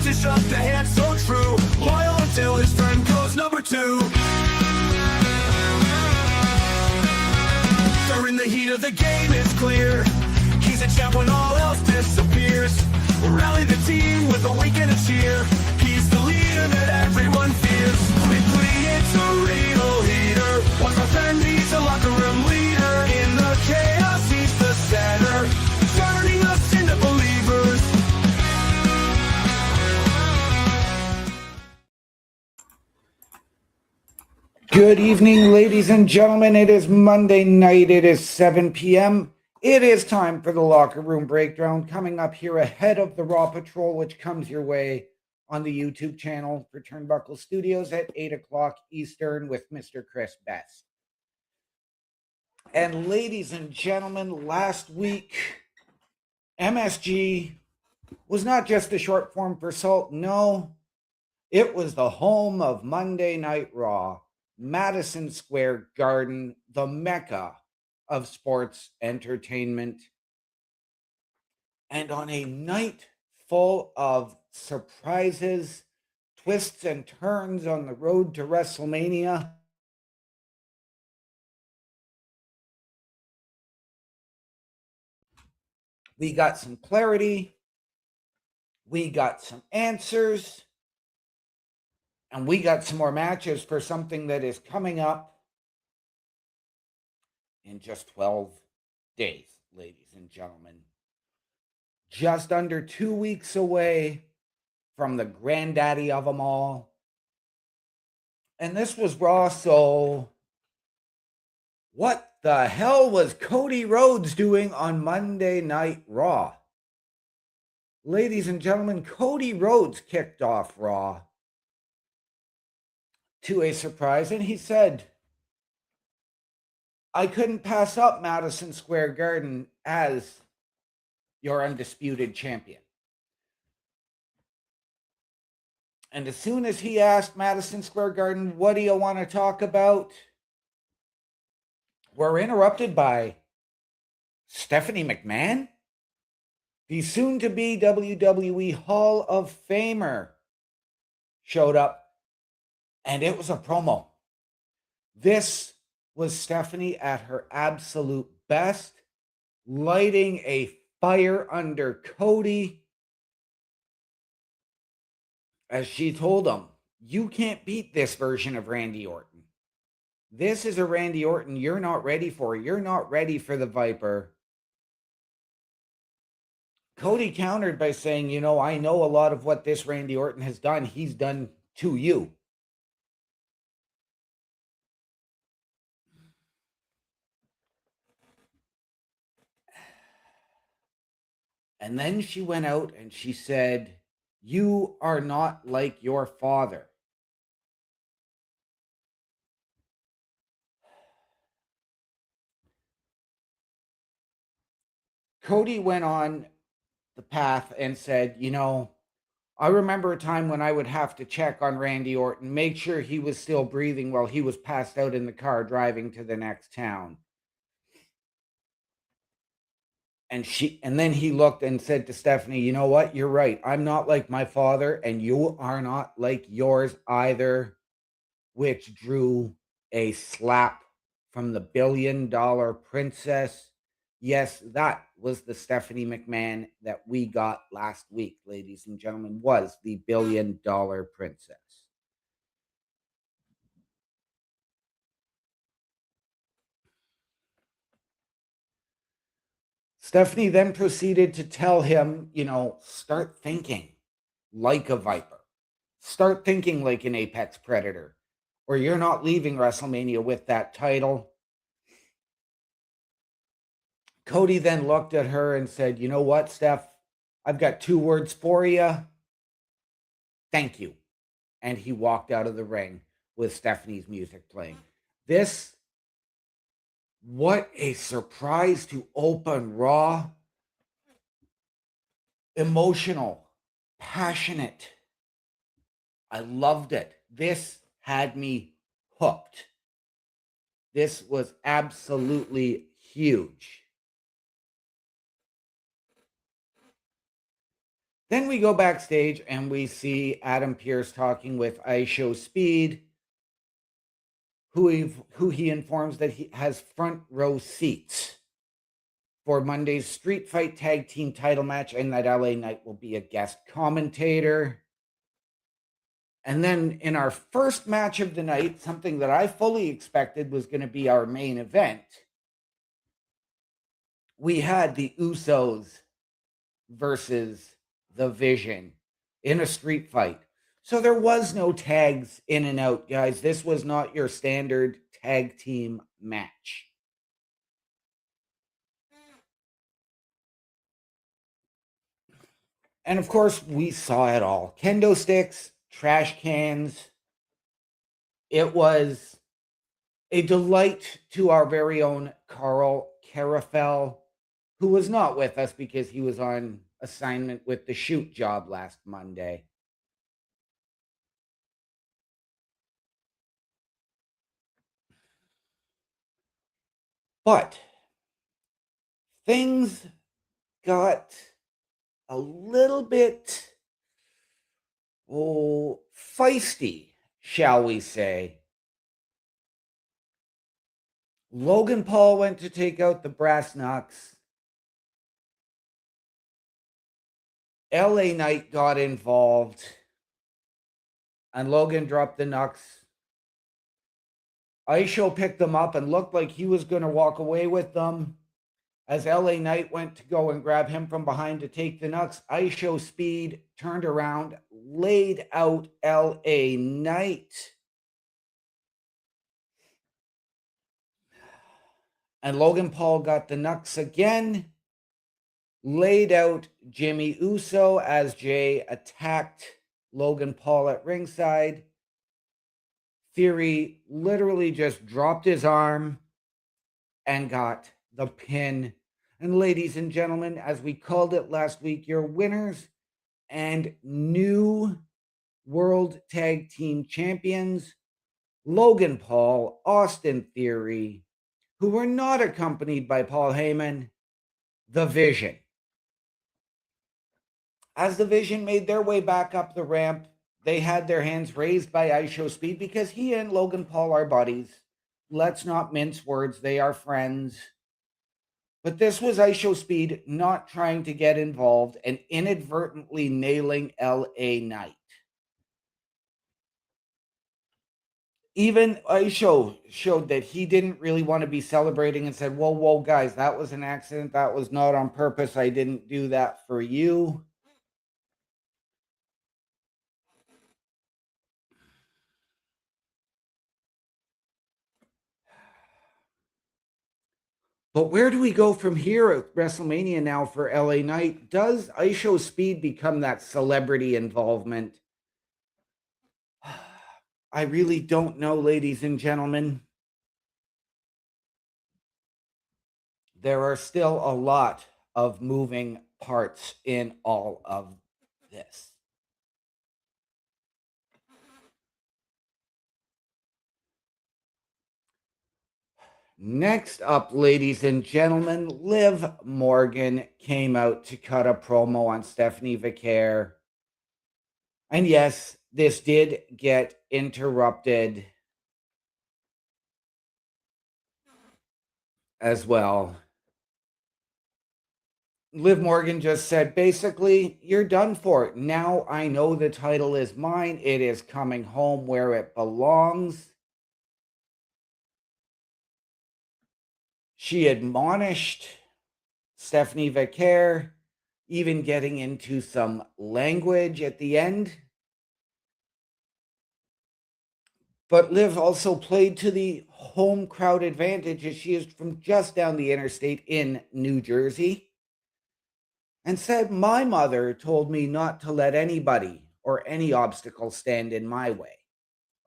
to shut the hand so true, loyal until his friend goes number two. During the heat of the game, it's clear he's a champ when all else disappears. Rally the team with a wink and a cheer. He's the leader that everyone fears. Quickly, it's a real heater. One more friend, he's a locker room leader. In the chaos, he's the center, turning us into believers. Good evening, ladies and gentlemen. It is Monday night. It is 7 p.m. It is time for the Locker Room Breakdown, coming up here ahead of the Raw Patrol, which comes your way on the YouTube channel for Turnbuckle Studios at 8 o'clock Eastern with Mr. Chris Best. And ladies and gentlemen, last week, MSG was not just a short form for SALT. No, it was the home of Monday Night Raw, Madison Square Garden, the mecca of sports entertainment. And on a night full of surprises, twists and turns on the road to WrestleMania, we got some clarity, we got some answers, and we got some more matches for something that is coming up in just 12 days, ladies and gentlemen. Just under 2 weeks away from the granddaddy of them all. And this was Raw, so what the hell was Cody Rhodes doing on Monday Night Raw? Ladies and gentlemen, Cody Rhodes kicked off Raw to a surprise, and he said, I couldn't pass up Madison Square Garden as your undisputed champion. And as soon as he asked Madison Square Garden, what do you want to talk about? We're interrupted by Stephanie McMahon, the soon-to-be WWE Hall of Famer, showed up, and it was a promo. This was Stephanie at her absolute best, lighting a fire under Cody as she told him, you can't beat this version of Randy Orton. This is a Randy Orton you're not ready for. You're not ready for the Viper. Cody countered by saying, I know a lot of what this Randy Orton has done, he's done to you. And then she went out and she said, you are not like your father. Cody went on the path and said, I remember a time when I would have to check on Randy Orton, make sure he was still breathing while he was passed out in the car driving to the next town. And then he looked and said to Stephanie, you know what? You're right. I'm not like my father, and you are not like yours either, which drew a slap from the $1 billion princess. Yes, that was the Stephanie McMahon that we got last week, ladies and gentlemen, was the $1 billion princess. Stephanie then proceeded to tell him, start thinking like a Viper. Start thinking like an apex predator, or you're not leaving WrestleMania with that title. Cody then looked at her and said, you know what, Steph? I've got 2 words for you. Thank you. And he walked out of the ring with Stephanie's music playing. What a surprise to open Raw. Emotional, passionate. I loved it. This had me hooked. This was absolutely huge. Then we go backstage and we see Adam Pearce talking with ISHO Speed, who he informs that he has front row seats for Monday's Street Fight Tag Team title match, and that LA Knight will be a guest commentator. And then in our first match of the night, something that I fully expected was going to be our main event, we had the Usos versus the Vision in a street fight. So there was no tags in and out, guys. This was not your standard tag team match. And of course, we saw it all. Kendo sticks, trash cans. It was a delight to our very own Carl Carafel, who was not with us because he was on assignment with the shoot job last Monday. But things got a little bit feisty, shall we say. Logan Paul went to take out the brass knucks. LA Knight got involved. And Logan dropped the knucks. ISHO picked them up and looked like he was going to walk away with them. As LA Knight went to go and grab him from behind to take the knucks, ISHO Speed turned around, laid out LA Knight. And Logan Paul got the knucks again, laid out Jimmy Uso as Jay attacked Logan Paul at ringside. Theory literally just dropped his arm and got the pin. And ladies and gentlemen, as we called it last week, your winners and new World Tag Team Champions, Logan Paul, Austin Theory, who were not accompanied by Paul Heyman, The Vision. As The Vision made their way back up the ramp, they had their hands raised by ISHO Speed because he and Logan Paul are buddies. Let's not mince words, they are friends. But this was ISHO Speed not trying to get involved and inadvertently nailing LA Knight. Even ISHO showed that he didn't really want to be celebrating and said, whoa, guys, that was an accident. That was not on purpose. I didn't do that for you. But where do we go from here at WrestleMania now for LA Knight? Does ISHO Speed become that celebrity involvement? I really don't know, ladies and gentlemen. There are still a lot of moving parts in all of this. Next up, ladies and gentlemen, Liv Morgan came out to cut a promo on Stephanie Vicaire. And yes, this did get interrupted as well. Liv Morgan just said, basically, you're done for. Now I know the title is mine. It is coming home where it belongs. She admonished Stephanie Vicaire, even getting into some language at the end. But Liv also played to the home crowd advantage as she is from just down the interstate in New Jersey. And said, my mother told me not to let anybody or any obstacle stand in my way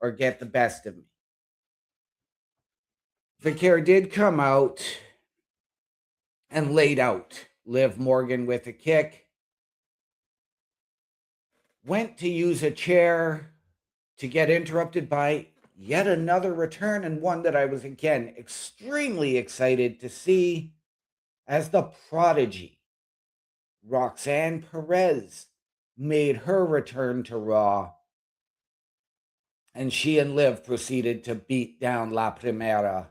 or get the best of me. Vicaire did come out and laid out Liv Morgan with a kick. Went to use a chair to get interrupted by yet another return, and one that I was, again, extremely excited to see, as the prodigy, Roxanne Perez, made her return to Raw, and she and Liv proceeded to beat down La Primera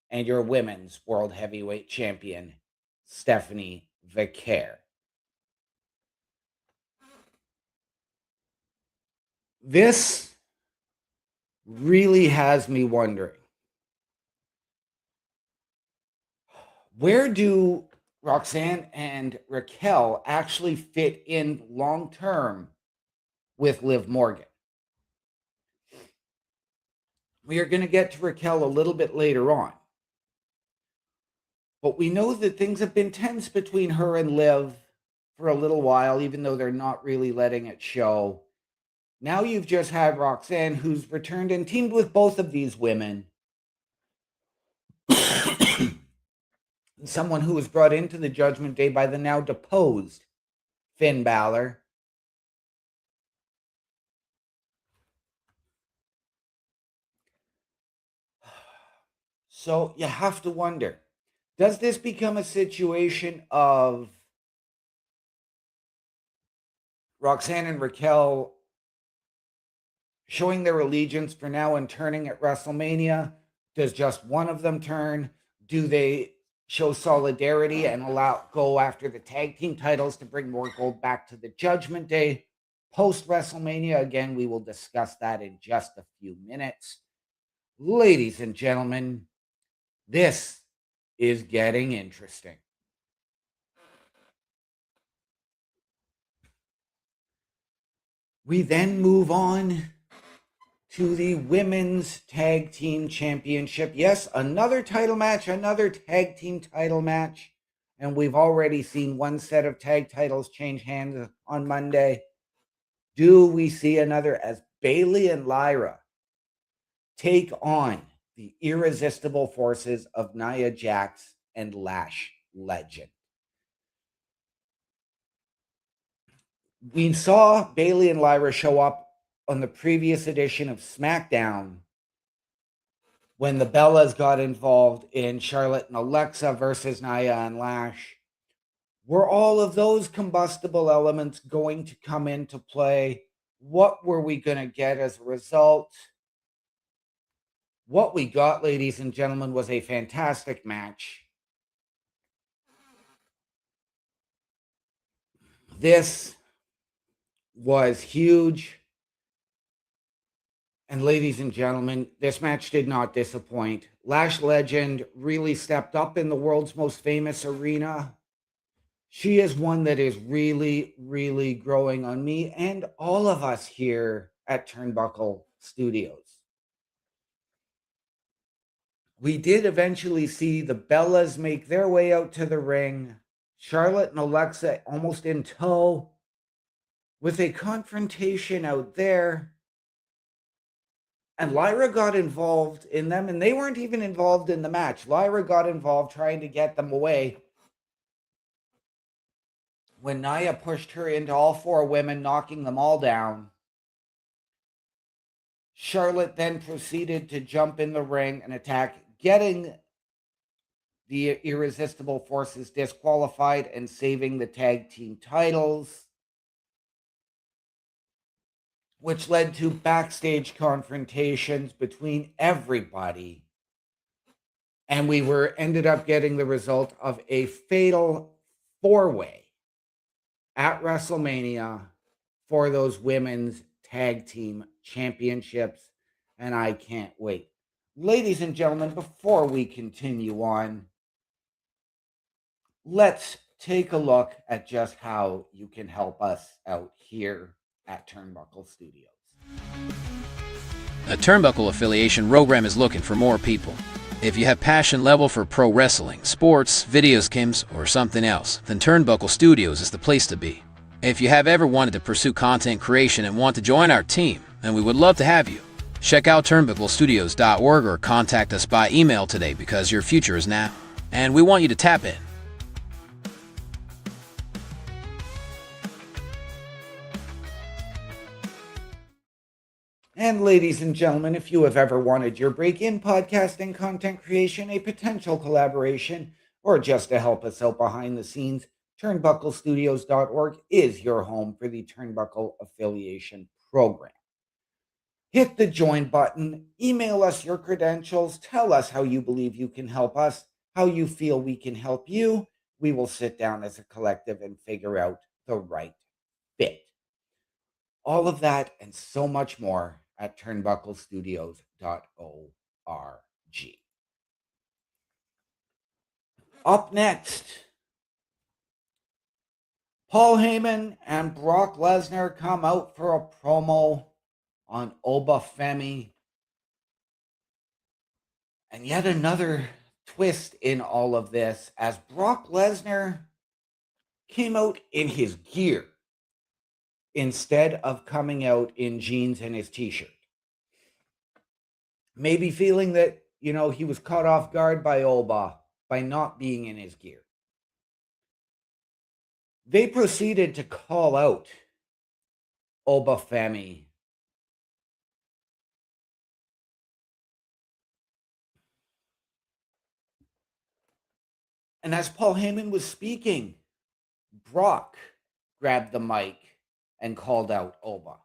and your women's world heavyweight champion, Stephanie Vicaire. This really has me wondering, where do Roxanne and Raquel actually fit in long term with Liv Morgan? We are going to get to Raquel a little bit later on. But we know that things have been tense between her and Liv for a little while, even though they're not really letting it show. Now you've just had Roxanne, who's returned and teamed with both of these women. Someone who was brought into the Judgment Day by the now deposed Finn Balor. So you have to wonder, does this become a situation of Roxanne and Raquel showing their allegiance for now and turning at WrestleMania? Does just one of them turn? Do they show solidarity and go after the tag team titles to bring more gold back to the Judgment Day post WrestleMania? Again, we will discuss that in just a few minutes. Ladies and gentlemen, this is getting interesting. We then move on to the Women's Tag Team Championship. Yes, another title match, another tag team title match. And we've already seen one set of tag titles change hands on Monday. Do we see another as Bayley and Lyra take on the irresistible forces of Nia Jax and Lash Legend? We saw Bayley and Lyra show up on the previous edition of SmackDown when the Bellas got involved in Charlotte and Alexa versus Nia and Lash. Were all of those combustible elements going to come into play? What were we going to get as a result? What we got, ladies and gentlemen, was a fantastic match. This was huge. And ladies and gentlemen, this match did not disappoint. Lash Legend really stepped up in the world's most famous arena. She is one that is really, really growing on me and all of us here at Turnbuckle Studios. We did eventually see the Bellas make their way out to the ring. Charlotte and Alexa almost in tow with a confrontation out there. And Lyra got involved in them, and they weren't even involved in the match. Lyra got involved trying to get them away. When Nia pushed her into all four women, knocking them all down, Charlotte then proceeded to jump in the ring and attack, getting the Irresistible Forces disqualified and saving the tag team titles, which led to backstage confrontations between everybody. And we ended up getting the result of a fatal four-way at WrestleMania for those women's tag team championships. And I can't wait. Ladies and gentlemen, before we continue on, let's take a look at just how you can help us out here at Turnbuckle Studios. A Turnbuckle affiliation program is looking for more people. If you have passion level for pro wrestling, sports, video games, or something else, then Turnbuckle Studios is the place to be. If you have ever wanted to pursue content creation and want to join our team, then we would love to have you. Check out turnbucklestudios.org or contact us by email today because your future is now, and we want you to tap in. And ladies and gentlemen, if you have ever wanted your break in podcasting, content creation, a potential collaboration, or just to help us out behind the scenes, turnbucklestudios.org is your home for the Turnbuckle Affiliation Program. Hit the join button, email us your credentials, tell us how you believe you can help us, how you feel we can help you. We will sit down as a collective and figure out the right fit. All of that and so much more at turnbucklestudios.org. Up next, Paul Heyman and Brock Lesnar come out for a promo on Obafemi. And yet another twist in all of this, as Brock Lesnar came out in his gear instead of coming out in jeans and his t-shirt. Maybe feeling that, he was caught off guard by Oba by not being in his gear. They proceeded to call out Obafemi. And as Paul Heyman was speaking, Brock grabbed the mic and called out Oba.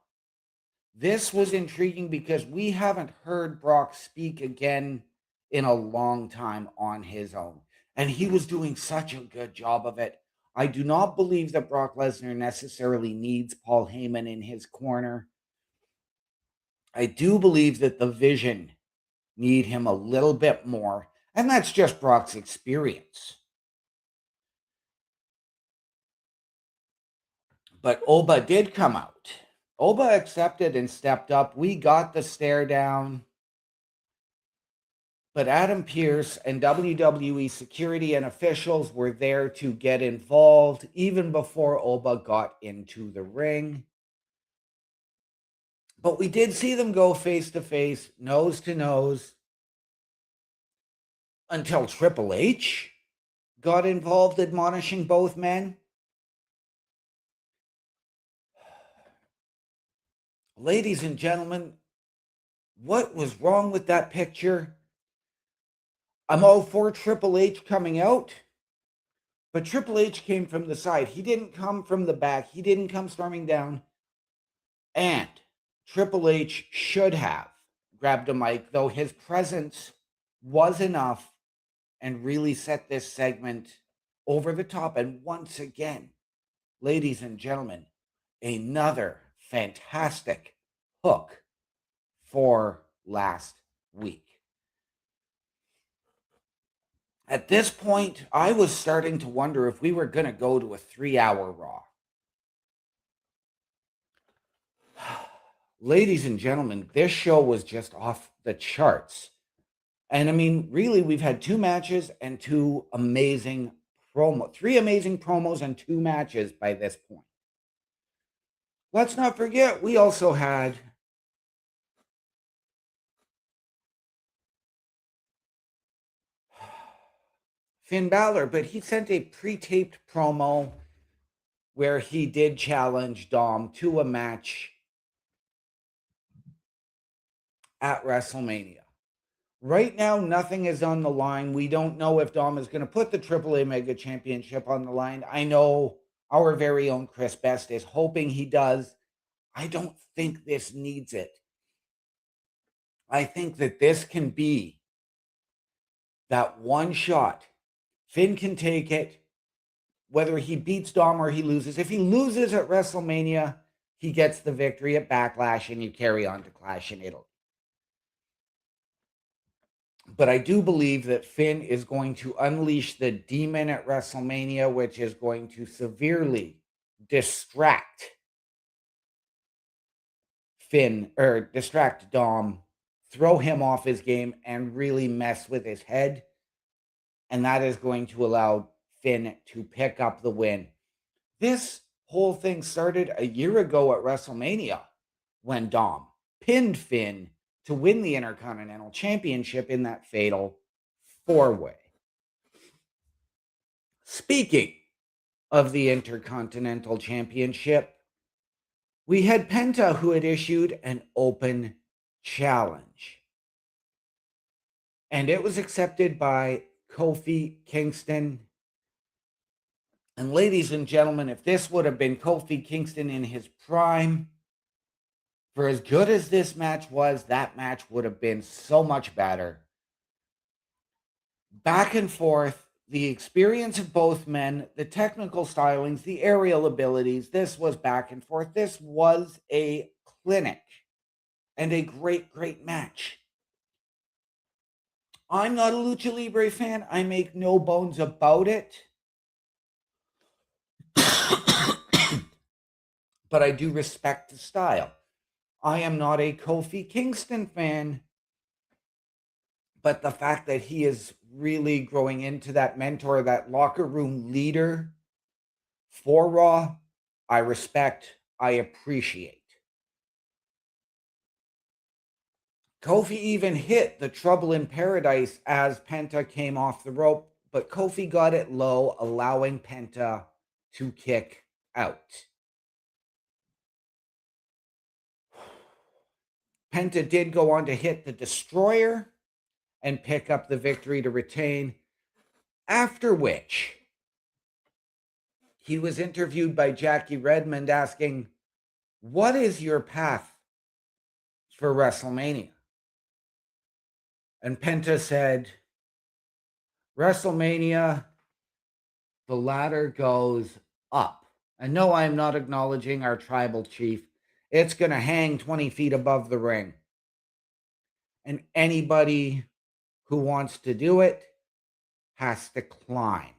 This was intriguing because we haven't heard Brock speak again in a long time on his own. And he was doing such a good job of it. I do not believe that Brock Lesnar necessarily needs Paul Heyman in his corner. I do believe that the Vision need him a little bit more. And that's just Brock's experience. But Oba did come out. Oba accepted and stepped up. We got the stare down. But Adam Pearce and WWE security and officials were there to get involved even before Oba got into the ring. But we did see them go face to face, nose to nose, until Triple H got involved, admonishing both men. Ladies and gentlemen, what was wrong with that picture? I'm all for Triple H coming out, but Triple H came from the side. He didn't come from the back. He didn't come storming down. And Triple H should have grabbed a mic, though his presence was enough and really set this segment over the top. And once again, ladies and gentlemen, another fantastic hook for last week. At this point, I was starting to wonder if we were going to go to a 3-hour Raw. Ladies and gentlemen, this show was just off the charts. And I mean, really, we've had 2 matches and 2 amazing promos, 3 amazing promos and 2 matches by this point. Let's not forget, we also had Finn Balor, but he sent a pre-taped promo where he did challenge Dom to a match at WrestleMania. Right now, nothing is on the line. We don't know if Dom is going to put the AAA Mega Championship on the line. I know our very own Chris Best is hoping he does. I don't think this needs it. I think that this can be that one shot. Finn can take it, whether he beats Dom or he loses. If he loses at WrestleMania, he gets the victory at Backlash and you carry on to Clash in Italy. But I do believe that Finn is going to unleash the demon at WrestleMania, which is going to severely distract Dom, throw him off his game, and really mess with his head. And that is going to allow Finn to pick up the win. This whole thing started a year ago at WrestleMania when Dom pinned Finn to win the Intercontinental Championship in that fatal 4-way. Speaking of the Intercontinental Championship, we had Penta, who had issued an open challenge. And it was accepted by Kofi Kingston. And ladies and gentlemen, if this would have been Kofi Kingston in his prime, for as good as this match was, that match would have been so much better. Back and forth, the experience of both men, the technical stylings, the aerial abilities, this was back and forth. This was a clinic and a great, great match. I'm not a Lucha Libre fan. I make no bones about it. But I do respect the style. I am not a Kofi Kingston fan. But the fact that he is really growing into that mentor, that locker room leader for Raw, I respect, I appreciate. Kofi even hit the Trouble in Paradise as Penta came off the rope, but Kofi got it low, allowing Penta to kick out. Penta did go on to hit the Destroyer and pick up the victory to retain, after which he was interviewed by Jackie Redmond asking, what is your path for WrestleMania? And Penta said, WrestleMania, the ladder goes up. And no, I'm not acknowledging our tribal chief. It's going to hang 20 feet above the ring. And anybody who wants to do it has to climb.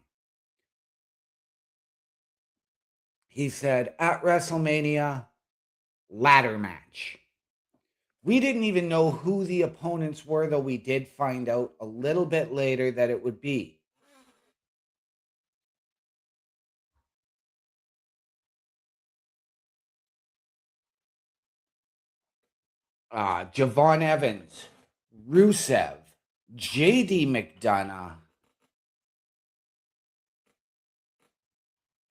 He said, at WrestleMania, ladder match. We didn't even know who the opponents were, though we did find out a little bit later that it would be Javon Evans, Rusev, JD McDonough,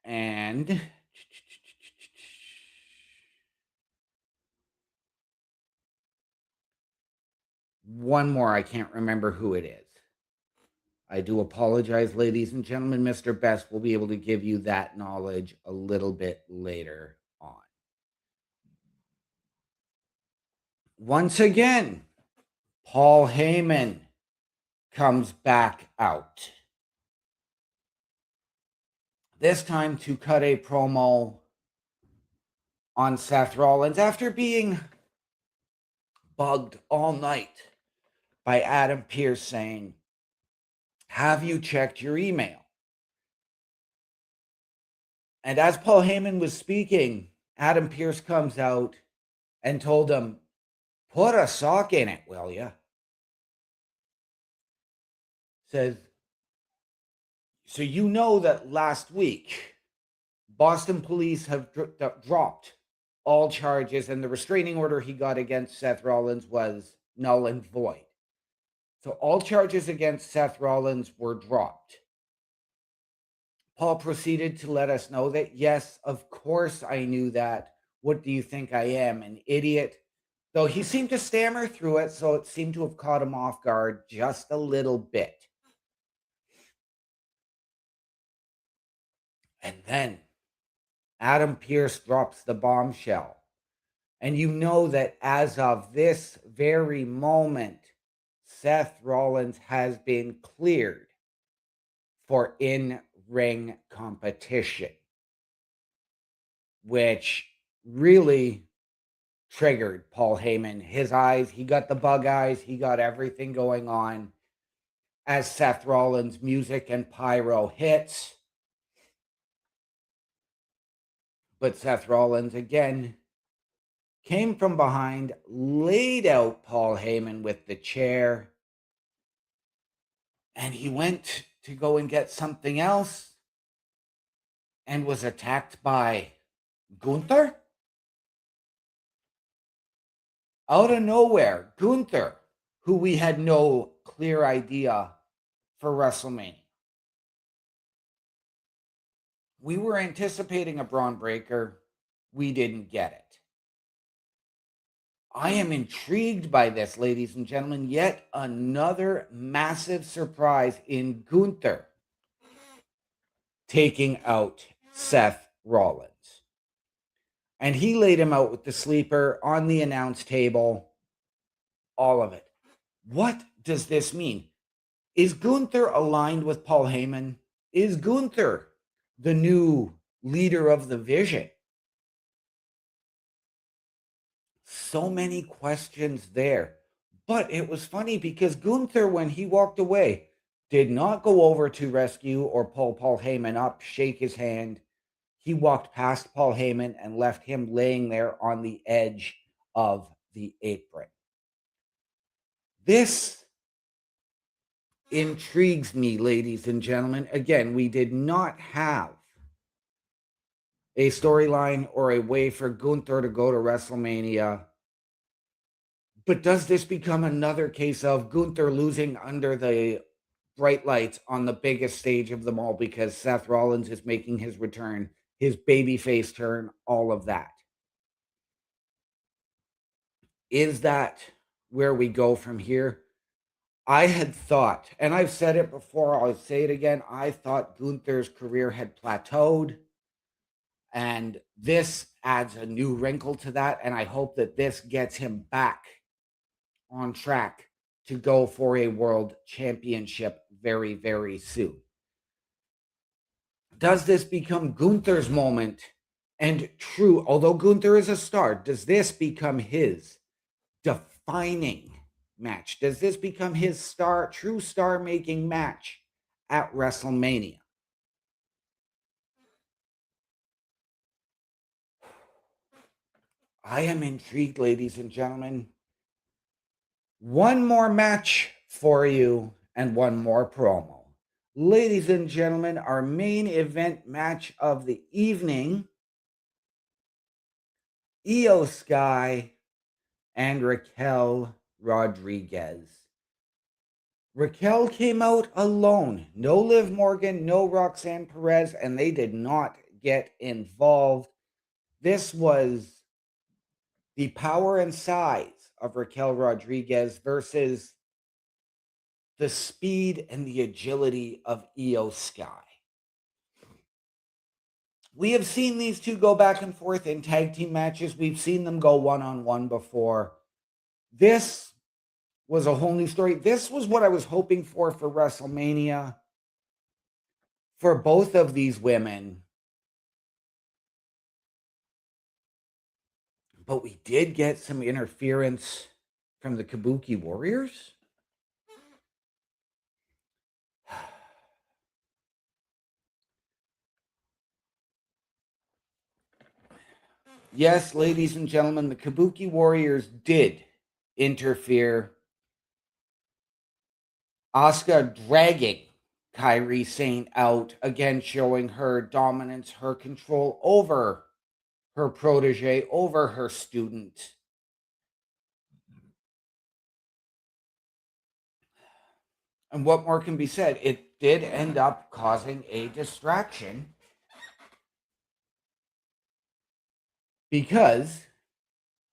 and one more. I can't remember who it is. I do apologize, ladies and gentlemen. Mr. Best will be able to give you that knowledge a little bit later on. Once again, Paul Heyman comes back out. This time to cut a promo on Seth Rollins after being bugged all night by Adam Pearce saying, have you checked your email? And as Paul Heyman was speaking, Adam Pearce comes out and told him, put a sock in it, will ya? Says, so you know that last week, Boston police have dropped all charges, and the restraining order he got against Seth Rollins was null and void. So all charges against Seth Rollins were dropped. Paul proceeded to let us know that, yes, of course I knew that. What do you think I am, an idiot? Though he seemed to stammer through it, so it seemed to have caught him off guard just a little bit. And then Adam Pearce drops the bombshell. And you know that as of this very moment, Seth Rollins has been cleared for in-ring competition, which really triggered Paul Heyman. His eyes, he got the bug eyes, he got everything going on as Seth Rollins' music and pyro hits. But Seth Rollins, again, came from behind, laid out Paul Heyman with the chair, and he went to go and get something else and was attacked by Gunther? Out of nowhere, Gunther, who we had no clear idea for WrestleMania. We were anticipating a Braun Breaker. We didn't get it. I am intrigued by this, ladies and gentlemen. Yet another massive surprise in Gunther. taking out Seth Rollins. And he laid him out with the sleeper on the announce table, all of it. What does this mean? Is Gunther aligned with Paul Heyman? Is Gunther the new leader of the Vision? So many questions there. But it was funny because Gunther, when he walked away, did not go over to rescue or pull Paul Heyman up, shake his hand. He walked past Paul Heyman and left him laying there on the edge of the apron. This intrigues me, ladies and gentlemen. Again, we did not have a storyline or a way for Gunther to go to WrestleMania. But does this become another case of Gunther losing under the bright lights on the biggest stage of them all because Seth Rollins is making his return, his babyface turn, all of that? Is that where we go from here? I had thought, and I've said it before, I'll say it again, I thought Gunther's career had plateaued, and this adds a new wrinkle to that, and I hope that this gets him back on track to go for a world championship very, very soon. Does this become Gunther's moment? And true, although Gunther is a star, does this become his defining match? Does this become his true star-making match at WrestleMania? I am intrigued, ladies and gentlemen. One more match for you and one more promo. Ladies and gentlemen, our main event match of the evening, Io Sky and Raquel Rodriguez. Raquel came out alone. No Liv Morgan, no Roxanne Perez, and they did not get involved. This was the power and size of Raquel Rodriguez versus the speed and the agility of Io Sky. We have seen these two go back and forth in tag team matches. We've seen them go one-on-one before. This was a whole new story. This was what I was hoping for WrestleMania for both of these women. But we did get some interference from the Kabuki Warriors. Yes, ladies and gentlemen, the Kabuki Warriors did interfere. Asuka dragging Kairi Sane out, again showing her dominance, her control over her protege, over her student. And what more can be said? It did end up causing a distraction because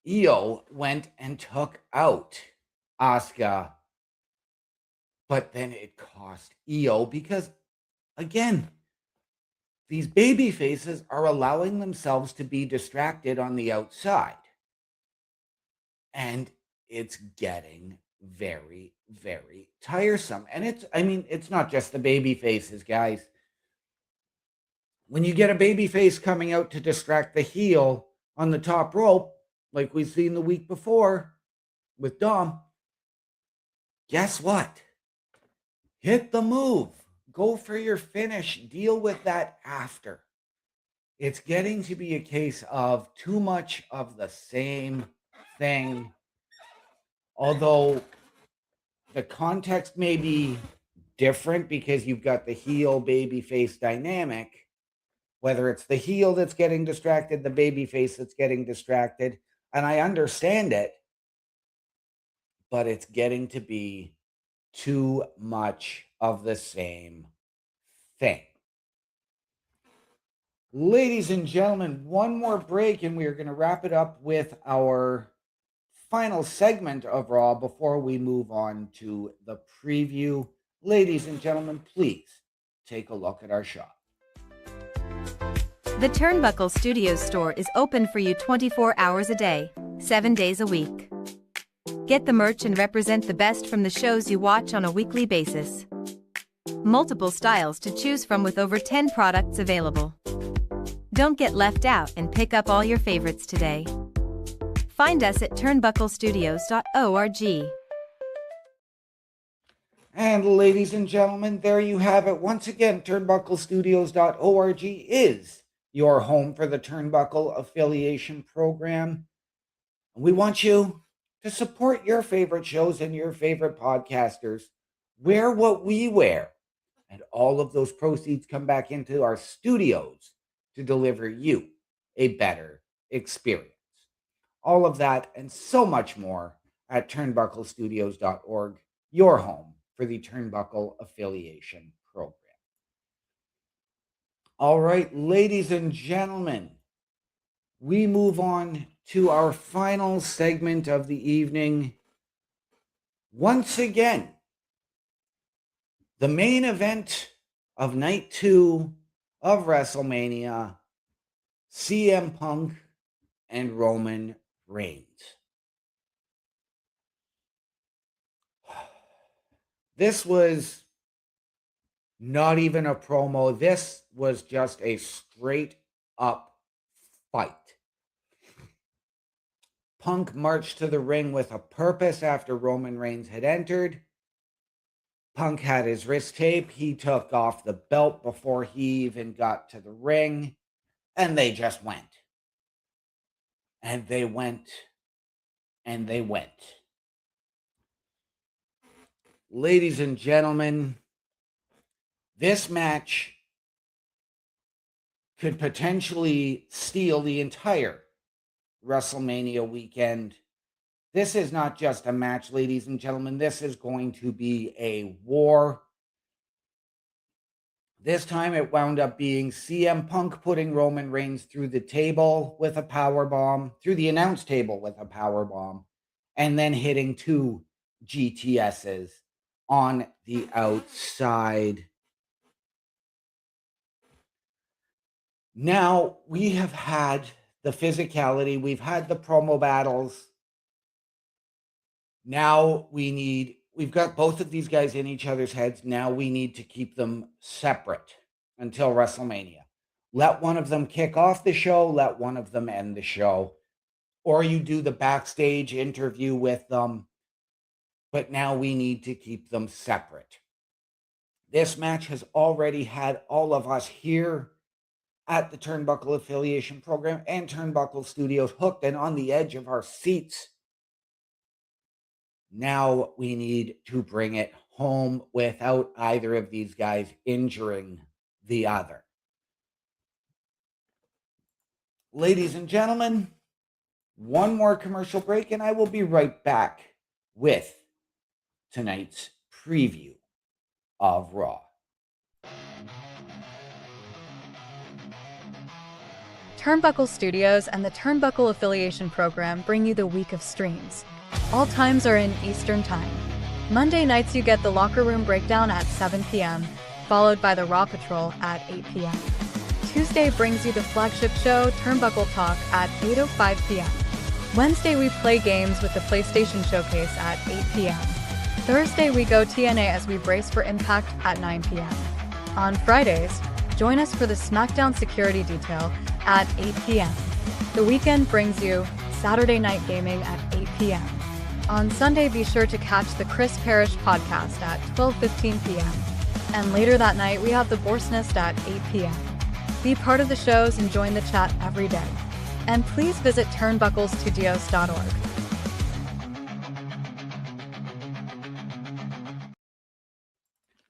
Io went and took out Asuka, but then it cost Io because, again, these baby faces are allowing themselves to be distracted on the outside. And it's getting very, very tiresome. And it's not just the baby faces, guys. When you get a baby face coming out to distract the heel on the top rope, like we've seen the week before with Dom, guess what? Hit the move. Go for your finish. Deal with that after. It's getting to be a case of too much of the same thing. Although the context may be different because you've got the heel babyface dynamic, whether it's the heel that's getting distracted, the babyface that's getting distracted. And I understand it, but it's getting to be too much of the same thing. Ladies and gentlemen, one more break and we are going to wrap it up with our final segment of Raw before we move on to the preview. Ladies and gentlemen, please take a look at our shop. The Turnbuckle Studios store is open for you 24 hours a day, 7 days a week. Get the merch and represent the best from the shows you watch on a weekly basis. Multiple styles to choose from with over 10 products available. Don't get left out and pick up all your favorites today. Find us at turnbucklestudios.org. And ladies and gentlemen, there you have it. Once again, turnbucklestudios.org is your home for the Turnbuckle Affiliation Program. We want you to support your favorite shows and your favorite podcasters. Wear what we wear. And all of those proceeds come back into our studios to deliver you a better experience. All of that and so much more at turnbucklestudios.org, your home for the Turnbuckle Affiliation Program. All right, ladies and gentlemen, we move on to our final segment of the evening. Once again, the main event of night 2 of WrestleMania, CM Punk and Roman Reigns. This was not even a promo. This was just a straight up fight. Punk marched to the ring with a purpose after Roman Reigns had entered. Punk had his wrist tape. He took off the belt before he even got to the ring. And they just went. And they went. And they went. Ladies and gentlemen, this match could potentially steal the entire WrestleMania weekend. This is not just a match, ladies and gentlemen. This is going to be a war. This time it wound up being CM Punk putting Roman Reigns through the table with a powerbomb, through the announce table with a powerbomb, and then hitting 2 GTSs on the outside. Now, we have had the physicality. We've had the promo battles. Now we've got both of these guys in each other's heads. Now we need to keep them separate until WrestleMania. Let one of them kick off the show. Let one of them end the show. Or you do the backstage interview with them. But now we need to keep them separate. This match has already had all of us here at the Turnbuckle Affiliation Program and Turnbuckle Studios hooked and on the edge of our seats. Now we need to bring it home without either of these guys injuring the other. Ladies and gentlemen, one more commercial break and I will be right back with tonight's preview of Raw. Turnbuckle Studios and the Turnbuckle Affiliation Program bring you the week of streams. All times are in Eastern Time. Monday nights you get the Locker Room Breakdown at 7 p.m., followed by the Raw Patrol at 8 p.m. Tuesday brings you the flagship show Turnbuckle Talk at 8:05 p.m. Wednesday we play games with the PlayStation Showcase at 8 p.m. Thursday we go TNA as we brace for Impact at 9 p.m. On Fridays, join us for the SmackDown Security Detail at 8 p.m. The weekend brings you Saturday Night Gaming at 8 p.m. On Sunday, be sure to catch the Chris Parrish podcast at 12:15 p.m. And later that night, we have the Boar's Nest at 8 p.m. Be part of the shows and join the chat every day. And please visit turnbucklestudios.org.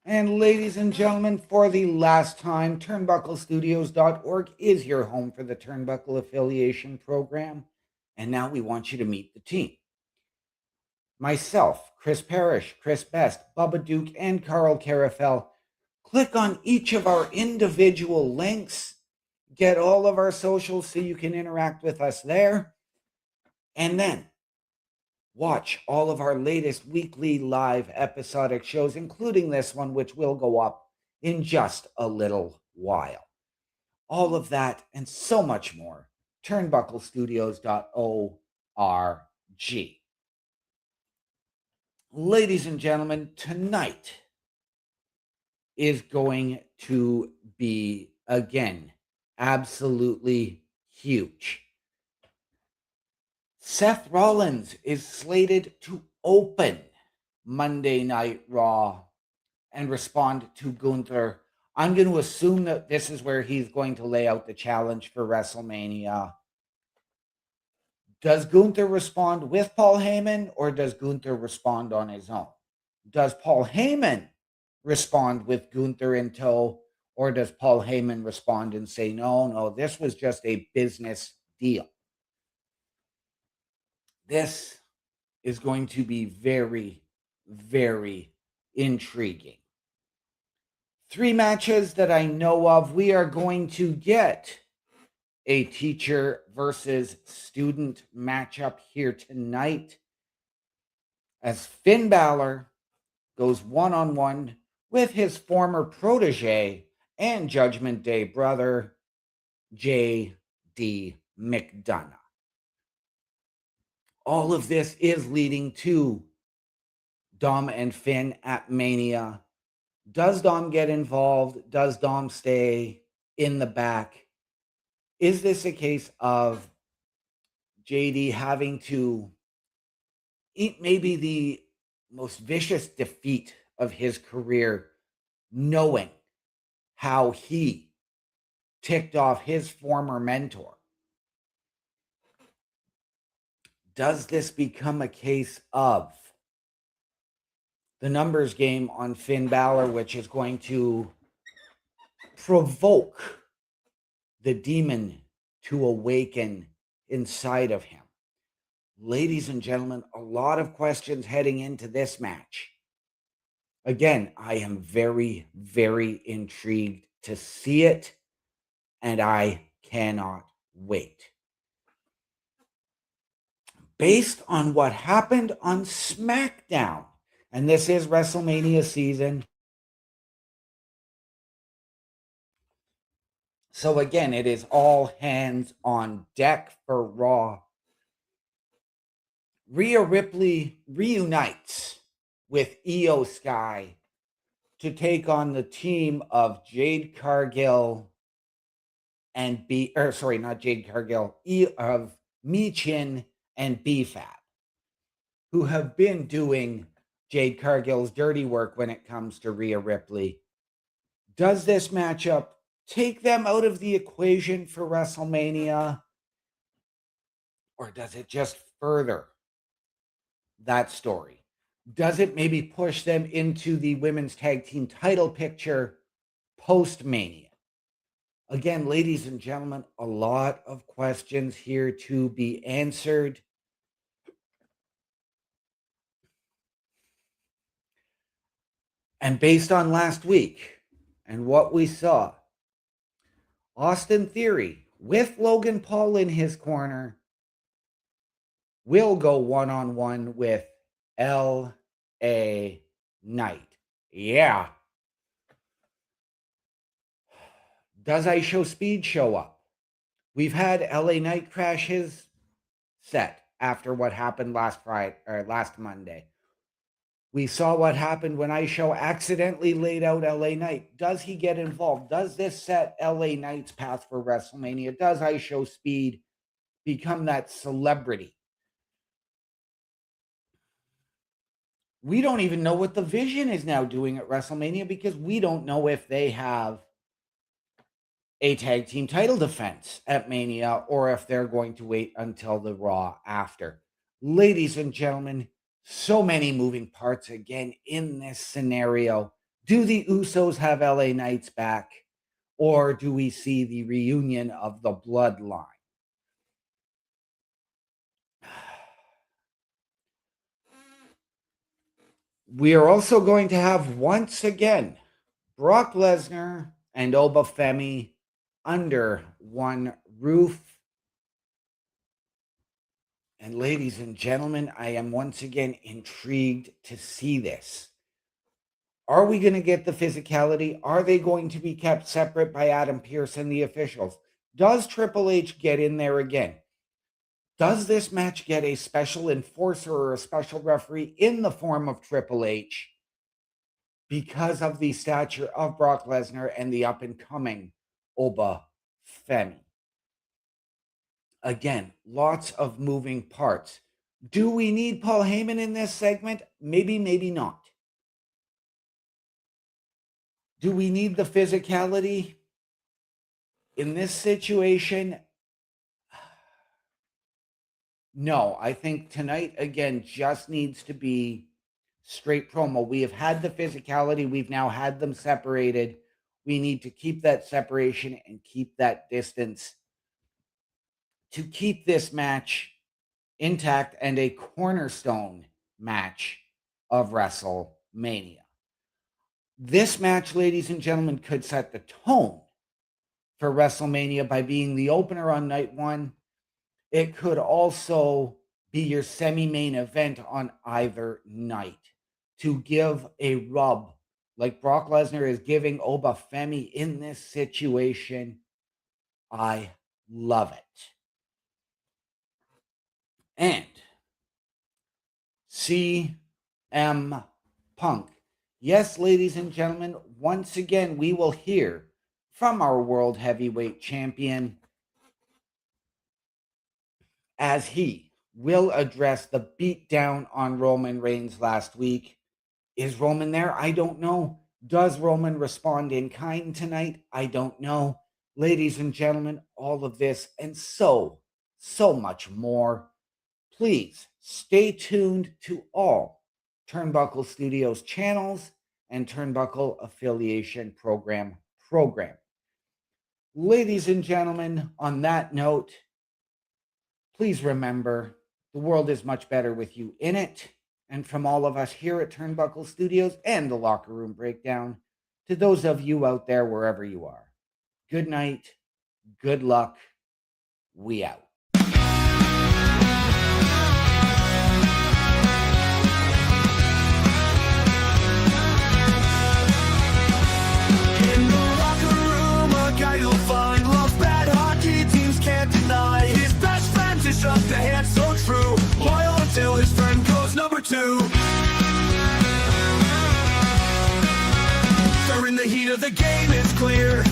And ladies and gentlemen, for the last time, turnbucklestudios.org is your home for the Turnbuckle Affiliation Program. And now we want you to meet the team. Myself, Chris Parrish, Chris Best, Bubba Duke, and Carl Carafel. Click on each of our individual links. Get all of our socials so you can interact with us there. And then watch all of our latest weekly live episodic shows, including this one, which will go up in just a little while. All of that and so much more. Turnbucklestudios.org. Ladies and gentlemen, tonight is going to be, again, absolutely huge. Seth Rollins is slated to open Monday Night Raw and respond to Gunther. I'm going to assume that this is where he's going to lay out the challenge for WrestleMania. Does Gunther respond with Paul Heyman, or does Gunther respond on his own? Does Paul Heyman respond with Gunther in tow, or does Paul Heyman respond and say, no, this was just a business deal? This is going to be very, very intriguing. 3 matches that I know of. We are going to get a teacher versus student matchup here tonight as Finn Balor goes one-on-one with his former protege and Judgment Day brother, J.D. McDonough. All of this is leading to Dom and Finn at Mania. Does Dom get involved? Does Dom stay in the back? Is this a case of JD having to eat maybe the most vicious defeat of his career, knowing how he ticked off his former mentor? Does this become a case of the numbers game on Finn Balor, which is going to provoke the demon to awaken inside of him? Ladies and gentlemen, a lot of questions heading into this match. Again, I am very, very intrigued to see it, and I cannot wait. Based on what happened on SmackDown, and this is WrestleMania season, so again, it is all hands on deck for Raw. Rhea Ripley reunites with Io Sky to take on the team of Jade Cargill and of Michin and BFAB, who have been doing Jade Cargill's dirty work when it comes to Rhea Ripley. Does this matchup take them out of the equation for WrestleMania, or does it just further that story? Does it maybe push them into the women's tag team title picture post-Mania? Again, ladies and gentlemen, a lot of questions here to be answered. And based on last week and what we saw, Austin Theory, with Logan Paul in his corner, will go one-on-one with L.A. Knight. Yeah. Does IShowSpeed show up? We've had L.A. Knight crash his set after what happened last Monday. We saw what happened when IShow accidentally laid out L.A. Knight. Does he get involved? Does this set L.A. Knight's path for WrestleMania? Does IShowSpeed become that celebrity? We don't even know what the Vision is now doing at WrestleMania, because we don't know if they have a tag team title defense at Mania or if they're going to wait until the Raw after. Ladies and gentlemen, so many moving parts again in this scenario. Do the Usos have LA Knight's back, or do we see the reunion of the Bloodline? We are also going to have, once again, Brock Lesnar and Obafemi under one roof. And ladies and gentlemen, I am once again intrigued to see this. Are we going to get the physicality? Are they going to be kept separate by Adam Pearce and the officials? Does Triple H get in there again? Does this match get a special enforcer or a special referee in the form of Triple H because of the stature of Brock Lesnar and the up-and-coming Oba Femi? Again, lots of moving parts. Do we need Paul Heyman in this segment? Maybe, maybe not. Do we need the physicality in this situation? No, I think tonight, again, just needs to be straight promo. We have had the physicality. We've now had them separated. We need to keep that separation and keep that distance to keep this match intact and a cornerstone match of WrestleMania. This match, ladies and gentlemen, could set the tone for WrestleMania by being the opener on night one. It could also be your semi-main event on either night to give a rub like Brock Lesnar is giving Oba Femi in this situation. I love it. And CM Punk. Yes, ladies and gentlemen, once again, we will hear from our World Heavyweight Champion as he will address the beatdown on Roman Reigns last week. Is Roman there? I don't know. Does Roman respond in kind tonight? I don't know. Ladies and gentlemen, all of this and so much more. Please stay tuned to all Turnbuckle Studios channels and Turnbuckle Affiliation Program. Ladies and gentlemen, on that note, please remember the world is much better with you in it. And from all of us here at Turnbuckle Studios and the Locker Room Breakdown, to those of you out there wherever you are, good night, good luck, we out. In the locker room, a guy you'll find loves bad hockey teams, can't deny. His best friend is just a hand so true, loyal until his friend goes number two. During the heat of the game, it's clear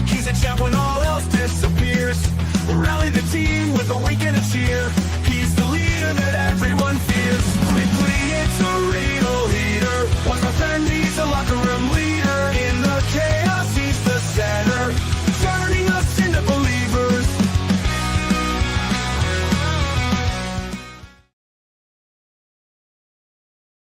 he's a champ when all else disappears. Rally the team with a wink and a cheer. He's the leader that every